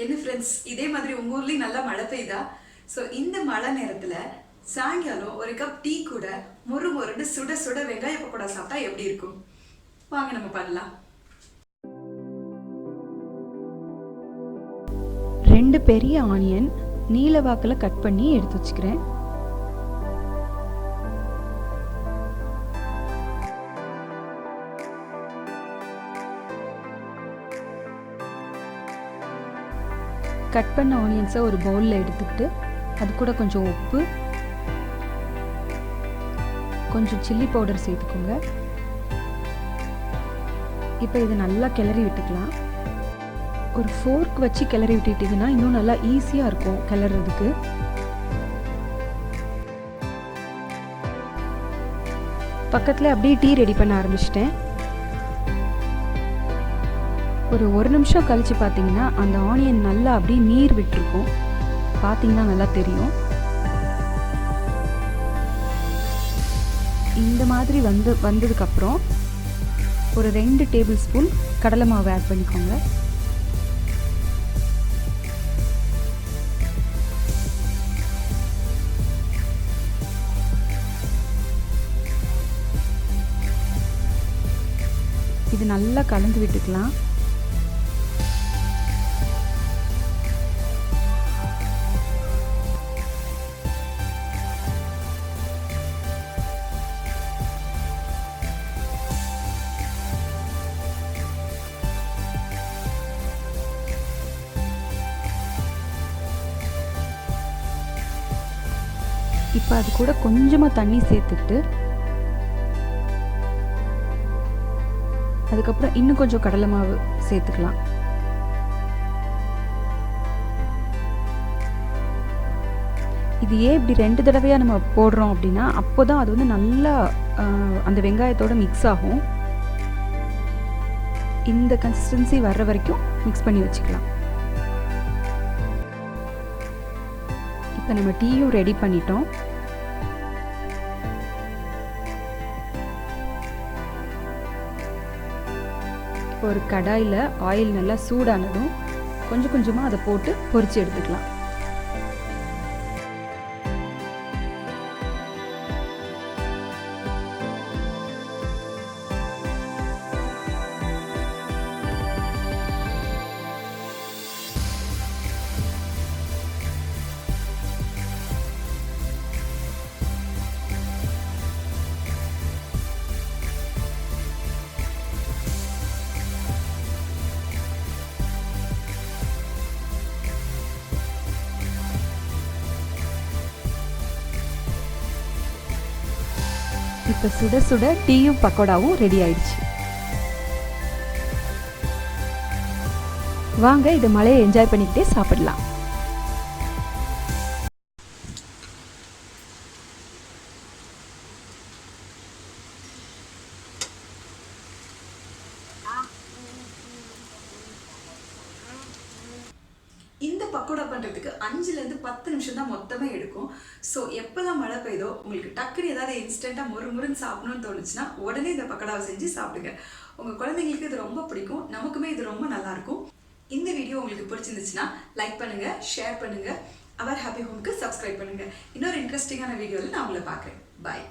என்ன ஃப்ரெண்ட்ஸ், இதே மாதிரி உங்க ஊர்லயும் நல்லா மழை பெய்யுதா? ஸோ இந்த மழை நேரத்துல சாயங்காலம் ஒரு கப் டீ கூட மொறு மொறுன்னு சுட சுட வெங்காய பக்கோடா சாப்பிட்டா எப்படி இருக்கும்? வாங்க நம்ம பண்ணலாம். 2 பெரிய ஆனியன் நீல வாக்கில் கட் பண்ணி எடுத்து வச்சுக்கிறேன். கட் பண்ண ஆனியன்ஸை ஒரு பவுலில் எடுத்துக்கிட்டு அது கூட கொஞ்சம் உப்பு, கொஞ்சம் சில்லி பவுடர் சேர்த்துக்கோங்க. இப்போ இதை நல்லா கிளறி விட்டுக்கலாம். ஒரு ஃபோர்க் வச்சு கிளறி விட்டுட்டிங்கன்னா இன்னும் நல்லா ஈஸியாக இருக்கும் கிளறதுக்கு. பக்கத்தில் அப்படியே டீ ரெடி பண்ண ஆரம்பிச்சிட்டேன். ஒரு நிமிஷம் கழித்து பார்த்தீங்கன்னா அந்த ஆனியன் நல்லா அப்படியே நீர் விட்டுருக்கும். பார்த்தீங்கன்னா நல்லா தெரியும். இந்த மாதிரி வந்ததுக்கப்புறம் ஒரு 2 டேபிள் ஸ்பூன் கடலை மாவு ஆட் பண்ணிக்கோங்க. இது நல்லா கலந்து விட்டுக்கலாம். இப்போ அது கூட கொஞ்சமாக தண்ணி சேர்த்துக்கிட்டு அதுக்கப்புறம் இன்னும் கொஞ்சம் கடலை மாவு சேர்த்துக்கலாம். இது ஏன் இப்படி 2 தடவையாக நம்ம போடுறோம் அப்படின்னா அப்போ தான் அது வந்து நல்லா அந்த வெங்காயத்தோட மிக்ஸ் ஆகும். இந்த கன்சிஸ்டன்சி வர்ற வரைக்கும் மிக்ஸ் பண்ணி வச்சுக்கலாம். இப்போ நம்ம டீயும் ரெடி பண்ணிட்டோம். இப்போ ஒரு கடாயில் ஆயில் நல்லா சூடானதும் கொஞ்சம் கொஞ்சமாக அதை போட்டு பொரிச்சு எடுத்துக்கலாம். இப்போ சுட சுட டீயும் பக்கோடாவும் ரெடி ஆயிடுச்சு. வாங்க இதை மழையை என்ஜாய் பண்ணிக்கிட்டே சாப்பிடலாம். இந்த பக்கோடா பண்ணுறதுக்கு 5லேருந்து 10 நிமிஷம் தான் மொத்தமே எடுக்கும். ஸோ எப்போல்லாம் மழை பெய்தோ உங்களுக்கு டக்குன்னு ஏதாவது இன்ஸ்டண்ட்டாக முறுன்னு சாப்பிடணும்னு தோணுச்சுன்னா உடனே இந்த பக்கோடாவை செஞ்சு சாப்பிடுங்க. உங்கள் குழந்தைங்களுக்கு இது ரொம்ப பிடிக்கும். நமக்குமே இது ரொம்ப நல்லாயிருக்கும். இந்த வீடியோ உங்களுக்கு பிடிச்சிருந்துச்சுன்னா லைக் பண்ணுங்கள், ஷேர் பண்ணுங்கள், அவர் ஹாப்பி ஹோம்க்கு சப்ஸ்கிரைப் பண்ணுங்கள். இன்னொரு இன்ட்ரெஸ்டிங்கான வீடியோவில் நான் உங்களை பார்க்குறேன். பாய்.